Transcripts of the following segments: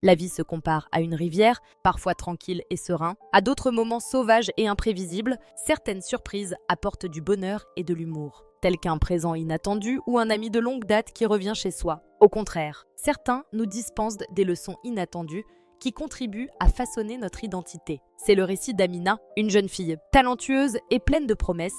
La vie se compare à une rivière, parfois tranquille et serein, à d'autres moments sauvages et imprévisibles. Certaines surprises apportent du bonheur et de l'humour, tel qu'un présent inattendu ou un ami de longue date qui revient chez soi. Au contraire, certains nous dispensent des leçons inattendues qui contribuent à façonner notre identité. C'est le récit d'Amina, une jeune fille talentueuse et pleine de promesses,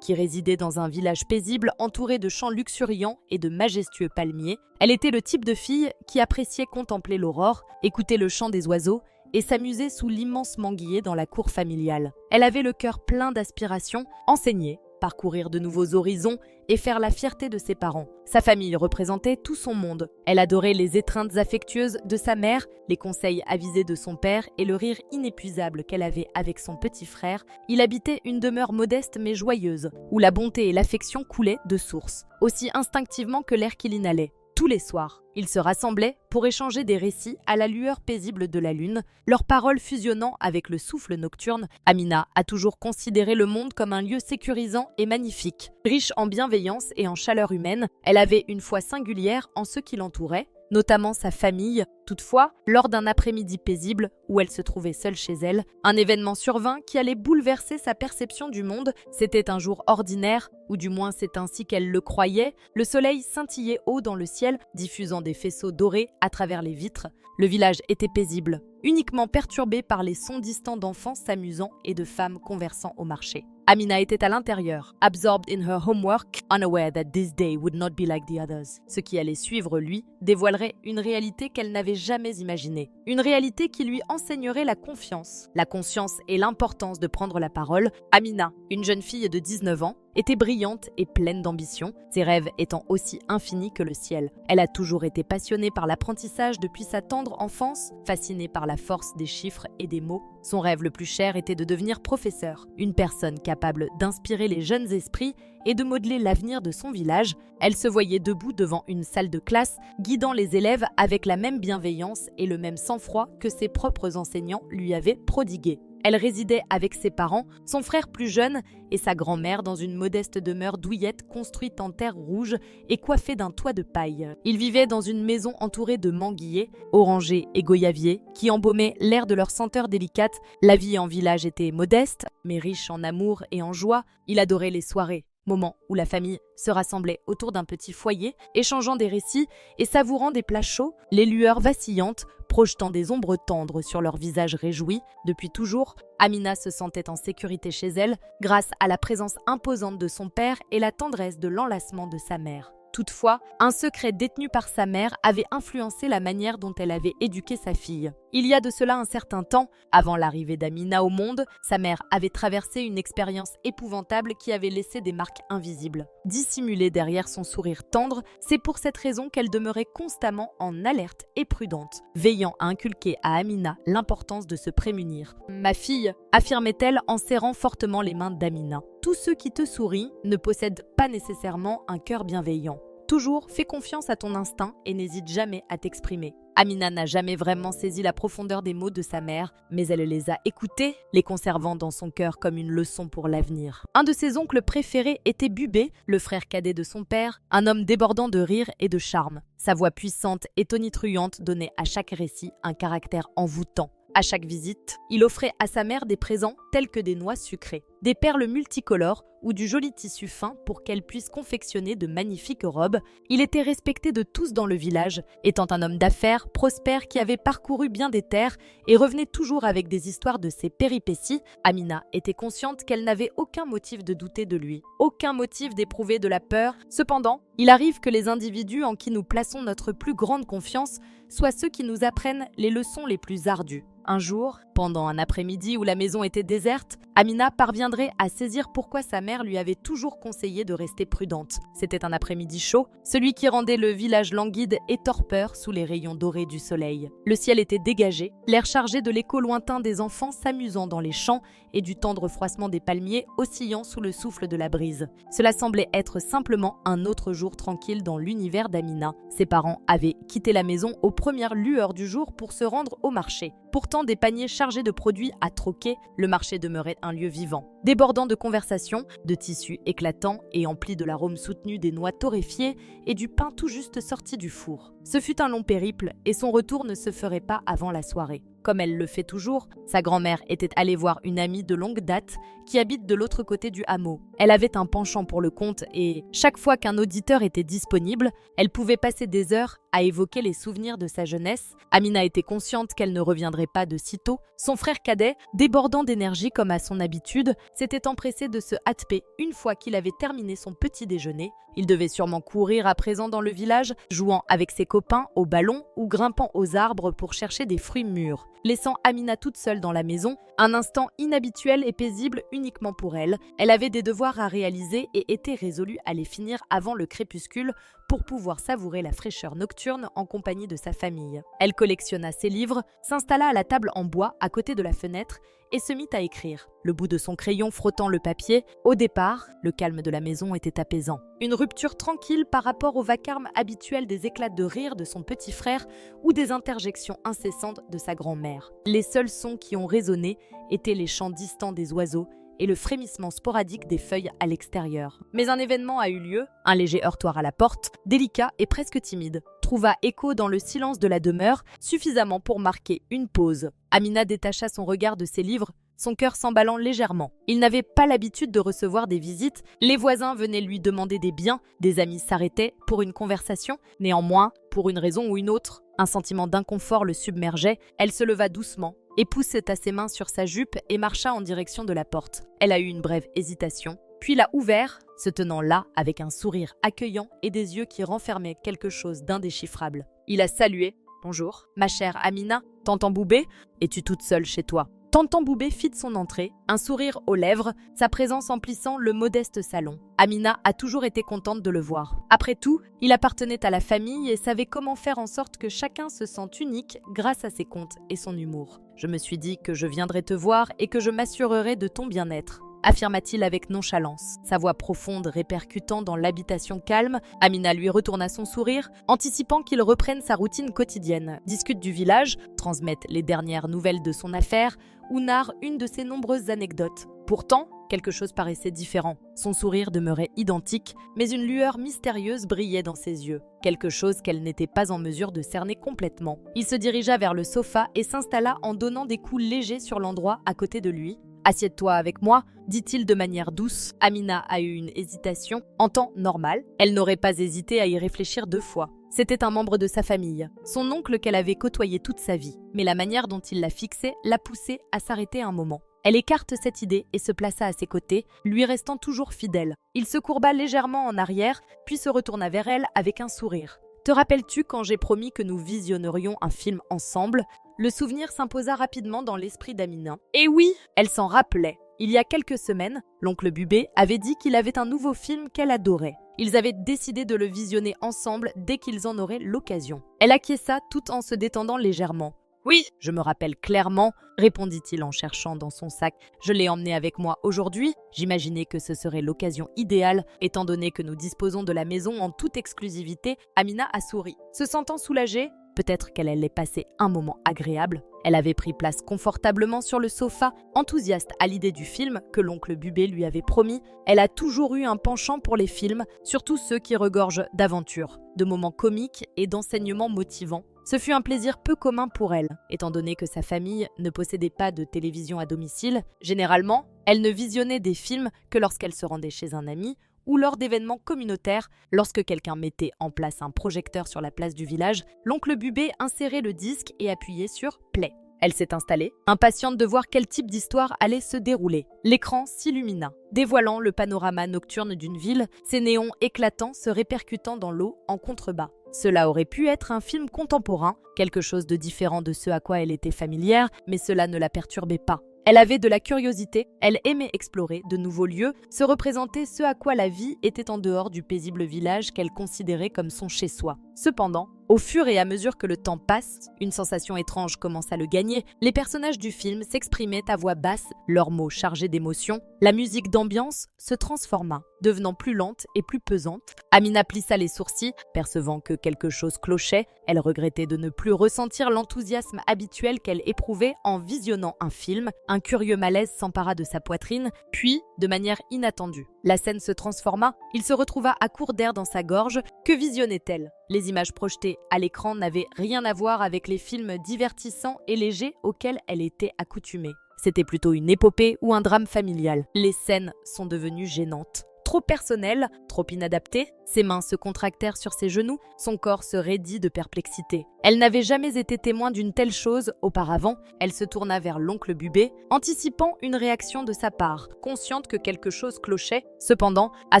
qui résidait dans un village paisible entouré de champs luxuriants et de majestueux palmiers. Elle était le type de fille qui appréciait contempler l'aurore, écouter le chant des oiseaux et s'amuser sous l'immense manguier dans la cour familiale. Elle avait le cœur plein d'aspirations, enseigner, parcourir de nouveaux horizons et faire la fierté de ses parents. Sa famille représentait tout son monde. Elle adorait les étreintes affectueuses de sa mère, les conseils avisés de son père et le rire inépuisable qu'elle avait avec son petit frère. Il habitait une demeure modeste mais joyeuse, où la bonté et l'affection coulaient de source, aussi instinctivement que l'air qu'il inhalait. Tous les soirs, ils se rassemblaient pour échanger des récits à la lueur paisible de la lune, leurs paroles fusionnant avec le souffle nocturne. Amina a toujours considéré le monde comme un lieu sécurisant et magnifique. Riche en bienveillance et en chaleur humaine, elle avait une foi singulière en ceux qui l'entouraient, notamment sa famille. Toutefois, lors d'un après-midi paisible où elle se trouvait seule chez elle, un événement survint qui allait bouleverser sa perception du monde. C'était un jour ordinaire, ou du moins c'est ainsi qu'elle le croyait. Le soleil scintillait haut dans le ciel, diffusant des faisceaux dorés à travers les vitres. Le village était paisible, uniquement perturbé par les sons distants d'enfants s'amusant et de femmes conversant au marché. Amina était à l'intérieur, absorbed in her homework, unaware that this day would not be like the others. Ce qui allait suivre, lui, dévoilerait une réalité qu'elle n'avait jamais imaginée. Une réalité qui lui enseignerait la confiance, la conscience et l'importance de prendre la parole. Amina, une jeune fille de 19 ans, était brillante et pleine d'ambition, ses rêves étant aussi infinis que le ciel. Elle a toujours été passionnée par l'apprentissage depuis sa tendre enfance, fascinée par la force des chiffres et des mots. Son rêve le plus cher était de devenir professeur, une personne capable d'inspirer les jeunes esprits et de modeler l'avenir de son village. Elle se voyait debout devant une salle de classe, guidant les élèves avec la même bienveillance et le même sang-froid que ses propres enseignants lui avaient prodigué. Elle résidait avec ses parents, son frère plus jeune et sa grand-mère dans une modeste demeure douillette construite en terre rouge et coiffée d'un toit de paille. Ils vivaient dans une maison entourée de manguiers, orangers et goyaviers qui embaumaient l'air de leur senteur délicate. La vie en village était modeste, mais riche en amour et en joie. Il adorait les soirées, moment où la famille se rassemblait autour d'un petit foyer, échangeant des récits et savourant des plats chauds, les lueurs vacillantes projetant des ombres tendres sur leurs visages réjouis. Depuis toujours, Amina se sentait en sécurité chez elle grâce à la présence imposante de son père et la tendresse de l'enlacement de sa mère. Toutefois, un secret détenu par sa mère avait influencé la manière dont elle avait éduqué sa fille. Il y a de cela un certain temps, avant l'arrivée d'Amina au monde, sa mère avait traversé une expérience épouvantable qui avait laissé des marques invisibles. Dissimulée derrière son sourire tendre, c'est pour cette raison qu'elle demeurait constamment en alerte et prudente, veillant à inculquer à Amina l'importance de se prémunir. « Ma fille », affirmait-elle en serrant fortement les mains d'Amina, « tous ceux qui te sourient ne possèdent pas nécessairement un cœur bienveillant. Toujours, fais confiance à ton instinct et n'hésite jamais à t'exprimer. » Amina n'a jamais vraiment saisi la profondeur des mots de sa mère, mais elle les a écoutés, les conservant dans son cœur comme une leçon pour l'avenir. Un de ses oncles préférés était Bubé, le frère cadet de son père, un homme débordant de rire et de charme. Sa voix puissante et tonitruante donnait à chaque récit un caractère envoûtant. À chaque visite, il offrait à sa mère des présents tels que des noix sucrées, des perles multicolores ou du joli tissu fin pour qu'elle puisse confectionner de magnifiques robes. Il était respecté de tous dans le village, étant un homme d'affaires prospère qui avait parcouru bien des terres et revenait toujours avec des histoires de ses péripéties. Amina était consciente qu'elle n'avait aucun motif de douter de lui, aucun motif d'éprouver de la peur. Cependant, il arrive que les individus en qui nous plaçons notre plus grande confiance soient ceux qui nous apprennent les leçons les plus ardues. Un jour, pendant un après-midi où la maison était déserte, Amina parviendrait à saisir pourquoi sa mère lui avait toujours conseillé de rester prudente. C'était un après-midi chaud, celui qui rendait le village languide et torpeur sous les rayons dorés du soleil. Le ciel était dégagé, l'air chargé de l'écho lointain des enfants s'amusant dans les champs et du tendre froissement des palmiers oscillant sous le souffle de la brise. Cela semblait être simplement un autre jour tranquille dans l'univers d'Amina. Ses parents avaient quitté la maison aux premières lueurs du jour pour se rendre au marché. Pourtant, des paniers chargés surchargé de produits à troquer, le marché demeurait un lieu vivant, débordant de conversations, de tissus éclatants et empli de l'arôme soutenu des noix torréfiées et du pain tout juste sorti du four. Ce fut un long périple et son retour ne se ferait pas avant la soirée. Comme elle le fait toujours, sa grand-mère était allée voir une amie de longue date qui habite de l'autre côté du hameau. Elle avait un penchant pour le conte et, chaque fois qu'un auditeur était disponible, elle pouvait passer des heures à évoquer les souvenirs de sa jeunesse. Amina était consciente qu'elle ne reviendrait pas de sitôt. Son frère cadet, débordant d'énergie comme à son habitude, s'était empressé de se hâter une fois qu'il avait terminé son petit déjeuner. Il devait sûrement courir à présent dans le village, jouant avec ses copains au ballon ou grimpant aux arbres pour chercher des fruits mûrs, laissant Amina toute seule dans la maison, un instant inhabituel et paisible uniquement pour elle. Elle avait des devoirs à réaliser et était résolue à les finir avant le crépuscule pour pouvoir savourer la fraîcheur nocturne en compagnie de sa famille. Elle collectionna ses livres, s'installa à la table en bois à côté de la fenêtre et se mit à écrire, le bout de son crayon frottant le papier. Au départ, le calme de la maison était apaisant. Une rupture tranquille par rapport au vacarme habituel des éclats de rire de son petit frère ou des interjections incessantes de sa grand-mère. Les seuls sons qui ont résonné étaient les chants distants des oiseaux et le frémissement sporadique des feuilles à l'extérieur. Mais un événement a eu lieu, un léger heurtoir à la porte, délicat et presque timide, trouva écho dans le silence de la demeure, suffisamment pour marquer une pause. Amina détacha son regard de ses livres, son cœur s'emballant légèrement. Il n'avait pas l'habitude de recevoir des visites, les voisins venaient lui demander des biens, des amis s'arrêtaient pour une conversation. Néanmoins, pour une raison ou une autre, un sentiment d'inconfort le submergeait. Elle se leva doucement, épouseta ses mains sur sa jupe et marcha en direction de la porte. Elle a eu une brève hésitation, puis l'a ouvert, se tenant là avec un sourire accueillant et des yeux qui renfermaient quelque chose d'indéchiffrable. Il a salué. « Bonjour, ma chère Amina, Tonton Boubé, es-tu toute seule chez toi ?» Tonton Boubé fit de son entrée, un sourire aux lèvres, sa présence emplissant le modeste salon. Amina a toujours été contente de le voir. Après tout, il appartenait à la famille et savait comment faire en sorte que chacun se sente unique grâce à ses contes et son humour. « Je me suis dit que je viendrais te voir et que je m'assurerais de ton bien-être. » affirma-t-il avec nonchalance, sa voix profonde répercutant dans l'habitation calme. Amina lui retourna son sourire, anticipant qu'il reprenne sa routine quotidienne, discute du village, transmette les dernières nouvelles de son affaire ou narre une de ses nombreuses anecdotes. Pourtant, quelque chose paraissait différent. Son sourire demeurait identique, mais une lueur mystérieuse brillait dans ses yeux. Quelque chose qu'elle n'était pas en mesure de cerner complètement. Il se dirigea vers le sofa et s'installa en donnant des coups légers sur l'endroit à côté de lui. « Assieds-toi avec moi », dit-il de manière douce. Amina a eu une hésitation. En temps normal, elle n'aurait pas hésité à y réfléchir 2 fois. C'était un membre de sa famille, son oncle qu'elle avait côtoyé toute sa vie. Mais la manière dont il la fixait l'a poussée à s'arrêter un moment. Elle écarte cette idée et se plaça à ses côtés, lui restant toujours fidèle. Il se courba légèrement en arrière, puis se retourna vers elle avec un sourire. « Te rappelles-tu quand j'ai promis que nous visionnerions un film ensemble ?» Le souvenir s'imposa rapidement dans l'esprit d'Amina. Et oui, elle s'en rappelait. Il y a quelques semaines, l'oncle Bubé avait dit qu'il avait un nouveau film qu'elle adorait. Ils avaient décidé de le visionner ensemble dès qu'ils en auraient l'occasion. Elle acquiesça tout en se détendant légèrement. « Oui, je me rappelle clairement, » répondit-il en cherchant dans son sac. « Je l'ai emmené avec moi aujourd'hui. J'imaginais que ce serait l'occasion idéale, étant donné que nous disposons de la maison en toute exclusivité. » Amina a souri. Se sentant soulagée, peut-être qu'elle allait passer un moment agréable. Elle avait pris place confortablement sur le sofa, enthousiaste à l'idée du film que l'oncle Bubé lui avait promis. Elle a toujours eu un penchant pour les films, surtout ceux qui regorgent d'aventures, de moments comiques et d'enseignements motivants. Ce fut un plaisir peu commun pour elle, étant donné que sa famille ne possédait pas de télévision à domicile. Généralement, elle ne visionnait des films que lorsqu'elle se rendait chez un ami ou lors d'événements communautaires. Lorsque quelqu'un mettait en place un projecteur sur la place du village, l'oncle Bubé insérait le disque et appuyait sur « Play ». Elle s'est installée, impatiente de voir quel type d'histoire allait se dérouler. L'écran s'illumina, dévoilant le panorama nocturne d'une ville, ses néons éclatants se répercutant dans l'eau en contrebas. Cela aurait pu être un film contemporain, quelque chose de différent de ce à quoi elle était familière, mais cela ne la perturbait pas. Elle avait de la curiosité, elle aimait explorer de nouveaux lieux, se représenter ce à quoi la vie était en dehors du paisible village qu'elle considérait comme son chez-soi. Cependant, Au fur et à mesure que le temps passe, une sensation étrange commence à le gagner. Les personnages du film s'exprimaient à voix basse, leurs mots chargés d'émotion. La musique d'ambiance se transforma, devenant plus lente et plus pesante. Amina plissa les sourcils, percevant que quelque chose clochait. Elle regrettait de ne plus ressentir l'enthousiasme habituel qu'elle éprouvait en visionnant un film. Un curieux malaise s'empara de sa poitrine, puis, de manière inattendue, la scène se transforma. Il se retrouva à court d'air dans sa gorge. Que visionnait-elle ? Les images projetées à l'écran n'avaient rien à voir avec les films divertissants et légers auxquels elle était accoutumée. C'était plutôt une épopée ou un drame familial. Les scènes sont devenues gênantes. Trop personnelles, trop inadaptées, ses mains se contractèrent sur ses genoux, son corps se raidit de perplexité. Elle n'avait jamais été témoin d'une telle chose auparavant. Elle se tourna vers l'oncle Bubé, anticipant une réaction de sa part, consciente que quelque chose clochait. Cependant, à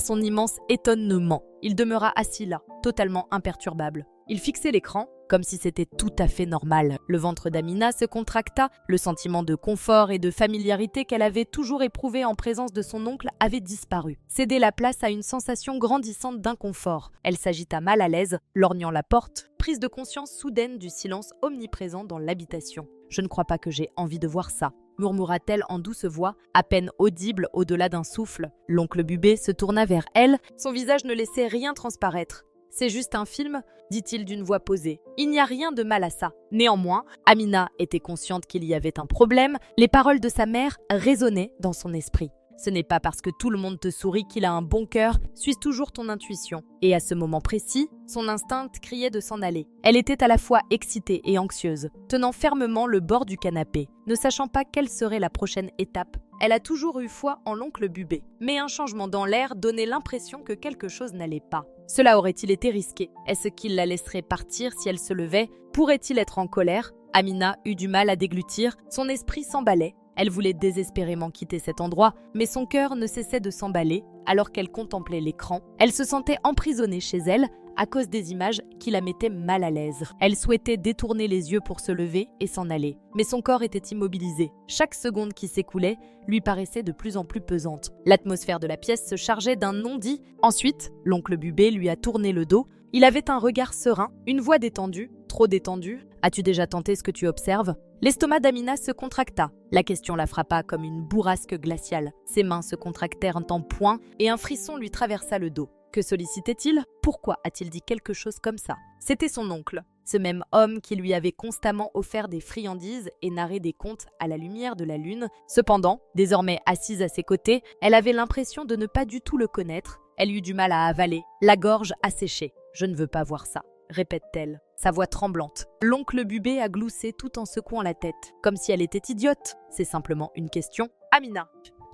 son immense étonnement, il demeura assis là, totalement imperturbable. Il fixait l'écran, comme si c'était tout à fait normal. Le ventre d'Amina se contracta, le sentiment de confort et de familiarité qu'elle avait toujours éprouvé en présence de son oncle avait disparu, cédait la place à une sensation grandissante d'inconfort. Elle s'agita mal à l'aise, lorgnant la porte, prise de conscience soudaine du silence omniprésent dans l'habitation. « Je ne crois pas que j'ai envie de voir ça », murmura-t-elle en douce voix, à peine audible au-delà d'un souffle. L'oncle Bubé se tourna vers elle, son visage ne laissait rien transparaître. « C'est juste un film », dit-il d'une voix posée. « Il n'y a rien de mal à ça. » Néanmoins, Amina était consciente qu'il y avait un problème. Les paroles de sa mère résonnaient dans son esprit. « Ce n'est pas parce que tout le monde te sourit qu'il a un bon cœur, suis toujours ton intuition. » Et à ce moment précis, son instinct criait de s'en aller. Elle était à la fois excitée et anxieuse, tenant fermement le bord du canapé, ne sachant pas quelle serait la prochaine étape. Elle a toujours eu foi en l'oncle Bubé, mais un changement dans l'air donnait l'impression que quelque chose n'allait pas. Cela aurait-il été risqué? Est-ce qu'il la laisserait partir si elle se levait? Pourrait-il être en colère? Amina eut du mal à déglutir, son esprit s'emballait. Elle voulait désespérément quitter cet endroit, mais son cœur ne cessait de s'emballer alors qu'elle contemplait l'écran. Elle se sentait emprisonnée chez elle à cause des images qui la mettaient mal à l'aise. Elle souhaitait détourner les yeux pour se lever et s'en aller, mais son corps était immobilisé. Chaque seconde qui s'écoulait lui paraissait de plus en plus pesante. L'atmosphère de la pièce se chargeait d'un non-dit. Ensuite, l'oncle Bubé lui a tourné le dos. Il avait un regard serein, une voix détendue, trop détendue. « As-tu déjà tenté ce que tu observes ?» L'estomac d'Amina se contracta. La question la frappa comme une bourrasque glaciale. Ses mains se contractèrent en poing et un frisson lui traversa le dos. Que sollicitait-il? Pourquoi a-t-il dit quelque chose comme ça? C'était son oncle, ce même homme qui lui avait constamment offert des friandises et narré des contes à la lumière de la lune. Cependant, désormais assise à ses côtés, elle avait l'impression de ne pas du tout le connaître. Elle eut du mal à avaler, la gorge asséchée. « Je ne veux pas voir ça », répète-t-elle, sa voix tremblante. L'oncle Bubé a gloussé tout en secouant la tête, comme si elle était idiote. C'est simplement une question. Amina,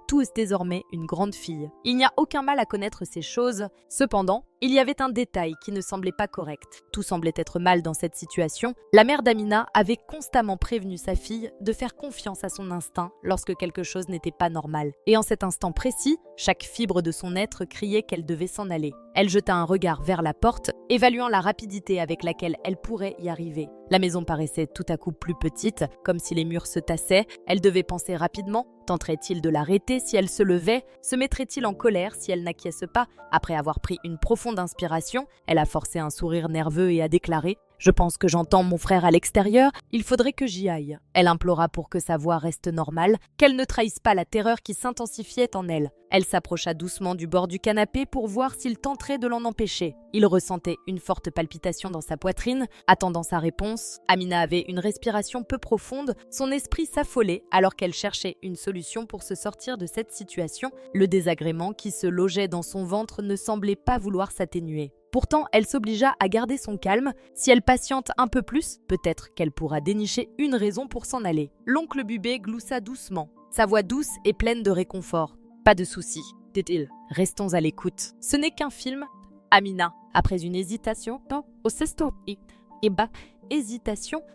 tous désormais une grande fille. Il n'y a aucun mal à connaître ces choses. Cependant, il y avait un détail qui ne semblait pas correct. Tout semblait être mal dans cette situation. La mère d'Amina avait constamment prévenu sa fille de faire confiance à son instinct lorsque quelque chose n'était pas normal. Et en cet instant précis, chaque fibre de son être criait qu'elle devait s'en aller. Elle jeta un regard vers la porte, évaluant la rapidité avec laquelle elle pourrait y arriver. La maison paraissait tout à coup plus petite, comme si les murs se tassaient. Elle devait penser rapidement. Tenterait-il de l'arrêter si elle se levait? Se mettrait-il en colère si elle n'acquiesce pas? Après avoir pris une profonde inspiration, elle a forcé un sourire nerveux et a déclaré « Je pense que j'entends mon frère à l'extérieur, il faudrait que j'y aille. » Elle implora pour que sa voix reste normale, qu'elle ne trahisse pas la terreur qui s'intensifiait en elle. Elle s'approcha doucement du bord du canapé pour voir s'il tenterait de l'en empêcher. Il ressentait une forte palpitation dans sa poitrine, attendant sa réponse. Amina avait une respiration peu profonde, son esprit s'affolait alors qu'elle cherchait une solution pour se sortir de cette situation. Le désagrément qui se logeait dans son ventre ne semblait pas vouloir s'atténuer. Pourtant, elle s'obligea à garder son calme. Si elle patiente un peu plus, peut-être qu'elle pourra dénicher une raison pour s'en aller. L'oncle Bubé gloussa doucement, sa voix douce et pleine de réconfort. « Pas de souci, dit-il. Restons à l'écoute. Ce n'est qu'un film. » Amina, après une hésitation,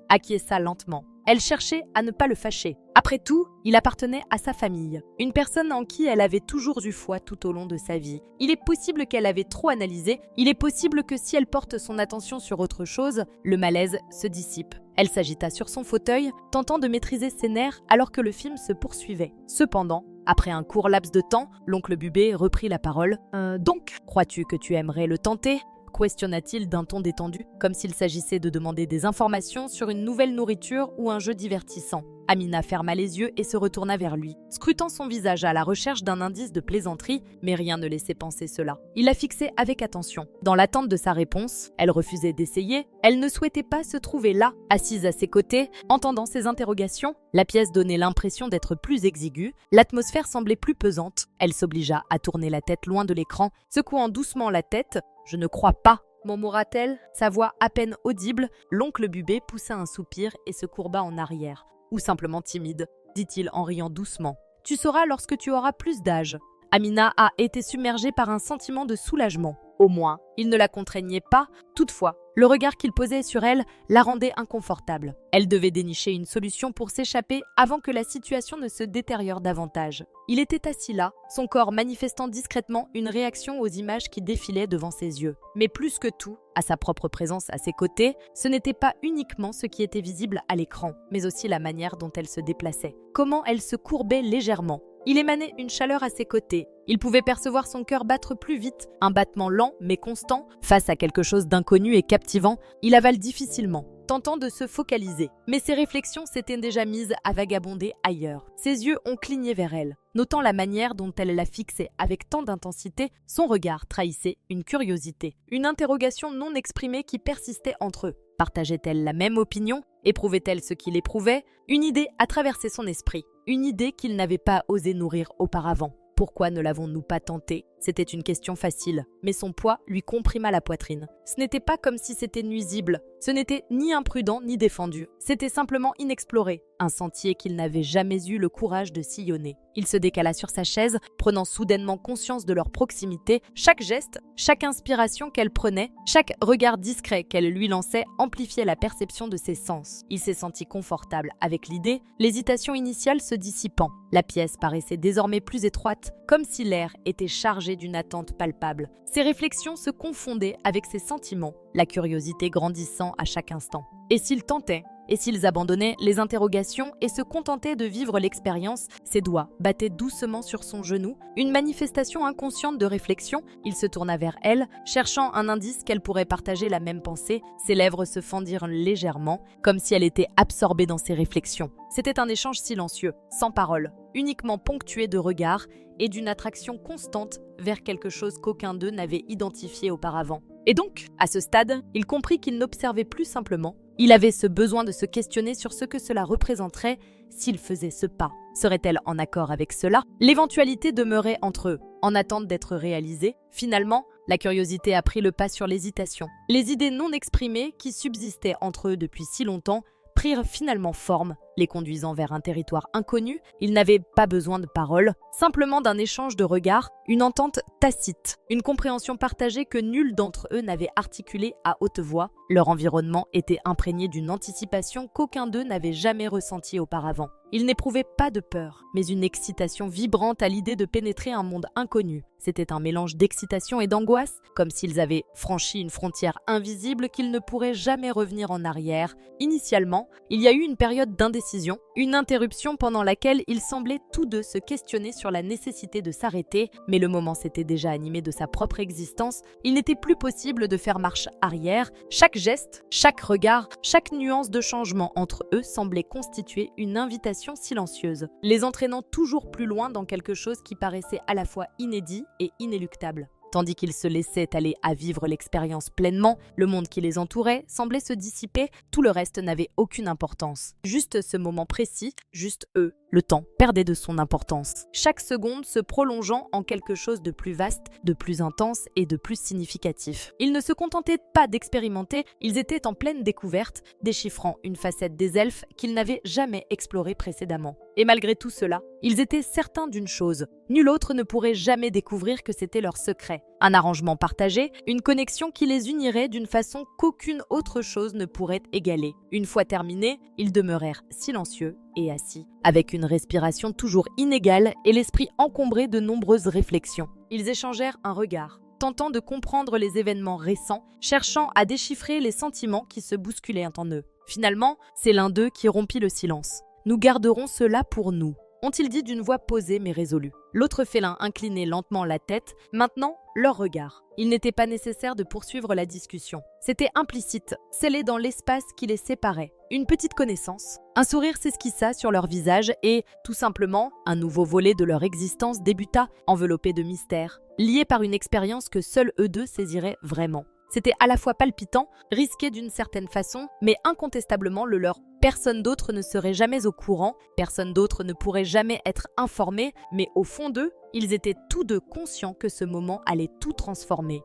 acquiesça lentement. Elle cherchait à ne pas le fâcher. Après tout, il appartenait à sa famille, une personne en qui elle avait toujours eu foi tout au long de sa vie. Il est possible qu'elle avait trop analysé, il est possible que si elle porte son attention sur autre chose, le malaise se dissipe. Elle s'agita sur son fauteuil, tentant de maîtriser ses nerfs alors que le film se poursuivait. Cependant, après un court laps de temps, l'oncle Bubé reprit la parole. « Donc, crois-tu que tu aimerais le tenter ?» « questionna-t-il d'un ton détendu, comme s'il s'agissait de demander des informations sur une nouvelle nourriture ou un jeu divertissant. Amina ferma les yeux et se retourna vers lui, scrutant son visage à la recherche d'un indice de plaisanterie, mais rien ne laissait penser cela. Il la fixait avec attention. Dans l'attente de sa réponse, elle refusait d'essayer, elle ne souhaitait pas se trouver là, assise à ses côtés, entendant ses interrogations. La pièce donnait l'impression d'être plus exiguë, l'atmosphère semblait plus pesante. Elle s'obligea à tourner la tête loin de l'écran, secouant doucement la tête. « Je ne crois pas », murmura-t-elle, sa voix à peine audible. L'oncle Bubé poussa un soupir et se courba en arrière. « Ou simplement timide », dit-il en riant doucement. « Tu sauras lorsque tu auras plus d'âge. » Amina a été submergée par un sentiment de soulagement. Au moins, il ne la contraignait pas. Toutefois, le regard qu'il posait sur elle la rendait inconfortable. Elle devait dénicher une solution pour s'échapper avant que la situation ne se détériore davantage. Il était assis là, son corps manifestant discrètement une réaction aux images qui défilaient devant ses yeux. Mais plus que tout, à sa propre présence à ses côtés, ce n'était pas uniquement ce qui était visible à l'écran, mais aussi la manière dont elle se déplaçait. Comment elle se courbait légèrement. Il émanait une chaleur à ses côtés. Il pouvait percevoir son cœur battre plus vite, un battement lent mais constant. Face à quelque chose d'inconnu et captivant, il avale difficilement, tentant de se focaliser. Mais ses réflexions s'étaient déjà mises à vagabonder ailleurs. Ses yeux ont cligné vers elle. Notant la manière dont elle la fixait avec tant d'intensité, son regard trahissait une curiosité, une interrogation non exprimée qui persistait entre eux. Partageait-elle la même opinion? Éprouvait-elle ce qu'il éprouvait? Une idée a traversé son esprit, une idée qu'il n'avait pas osé nourrir auparavant. Pourquoi ne l'avons-nous pas tenté? C'était une question facile, mais son poids lui comprima la poitrine. Ce n'était pas comme si c'était nuisible, ce n'était ni imprudent ni défendu, c'était simplement inexploré, un sentier qu'il n'avait jamais eu le courage de sillonner. Il se décala sur sa chaise, prenant soudainement conscience de leur proximité. Chaque geste, chaque inspiration qu'elle prenait, chaque regard discret qu'elle lui lançait amplifiait la perception de ses sens. Il s'est senti confortable avec l'idée, l'hésitation initiale se dissipant. La pièce paraissait désormais plus étroite, comme si l'air était chargé d'une attente palpable. Ses réflexions se confondaient avec ses sentiments, la curiosité grandissant à chaque instant. Et s'il tentait? Et s'ils abandonnaient les interrogations et se contentaient de vivre l'expérience? Ses doigts battaient doucement sur son genou, une manifestation inconsciente de réflexion. Il se tourna vers elle, cherchant un indice qu'elle pourrait partager la même pensée. Ses lèvres se fendirent légèrement, comme si elle était absorbée dans ses réflexions. C'était un échange silencieux, sans parole, uniquement ponctué de regards et d'une attraction constante vers quelque chose qu'aucun d'eux n'avait identifié auparavant. Et donc, à ce stade, il comprit qu'il n'observait plus simplement. Il avait ce besoin de se questionner sur ce que cela représenterait s'il faisait ce pas. Serait-elle en accord avec cela? L'éventualité demeurait entre eux, en attente d'être réalisée. Finalement, la curiosité a pris le pas sur l'hésitation. Les idées non exprimées qui subsistaient entre eux depuis si longtemps prirent finalement forme, les conduisant vers un territoire inconnu. Ils n'avaient pas besoin de paroles, simplement d'un échange de regards, une entente tacite, une compréhension partagée que nul d'entre eux n'avait articulée à haute voix. Leur environnement était imprégné d'une anticipation qu'aucun d'eux n'avait jamais ressentie auparavant. Ils n'éprouvaient pas de peur, mais une excitation vibrante à l'idée de pénétrer un monde inconnu. C'était un mélange d'excitation et d'angoisse, comme s'ils avaient franchi une frontière invisible qu'ils ne pourraient jamais revenir en arrière. Initialement, il y a eu une période d'indécision, une interruption pendant laquelle ils semblaient tous deux se questionner sur la nécessité de s'arrêter, mais le moment s'était déjà animé de sa propre existence. Il n'était plus possible de faire marche arrière. Chaque geste, chaque regard, chaque nuance de changement entre eux semblait constituer une invitation silencieuse, les entraînant toujours plus loin dans quelque chose qui paraissait à la fois inédit et inéluctable. Tandis qu'ils se laissaient aller à vivre l'expérience pleinement, le monde qui les entourait semblait se dissiper, tout le reste n'avait aucune importance. Juste ce moment précis, juste eux. Le temps perdait de son importance, chaque seconde se prolongeant en quelque chose de plus vaste, de plus intense et de plus significatif. Ils ne se contentaient pas d'expérimenter, ils étaient en pleine découverte, déchiffrant une facette des elfes qu'ils n'avaient jamais explorée précédemment. Et malgré tout cela, ils étaient certains d'une chose, nul autre ne pourrait jamais découvrir que c'était leur secret. Un arrangement partagé, une connexion qui les unirait d'une façon qu'aucune autre chose ne pourrait égaler. Une fois terminé, ils demeurèrent silencieux et assis, avec une respiration toujours inégale et l'esprit encombré de nombreuses réflexions. Ils échangèrent un regard, tentant de comprendre les événements récents, cherchant à déchiffrer les sentiments qui se bousculaient en eux. Finalement, c'est l'un d'eux qui rompit le silence. « Nous garderons cela pour nous », ont-ils dit d'une voix posée mais résolue. L'autre félin inclinait lentement la tête, maintenant leur regard. Il n'était pas nécessaire de poursuivre la discussion. C'était implicite, scellé dans l'espace qui les séparait. Une petite connaissance, un sourire s'esquissa sur leur visage et, tout simplement, un nouveau volet de leur existence débuta, enveloppé de mystère, lié par une expérience que seuls eux deux saisiraient vraiment. C'était à la fois palpitant, risqué d'une certaine façon, mais incontestablement le leur. Personne d'autre ne serait jamais au courant, personne d'autre ne pourrait jamais être informé, mais au fond d'eux, ils étaient tous deux conscients que ce moment allait tout transformer.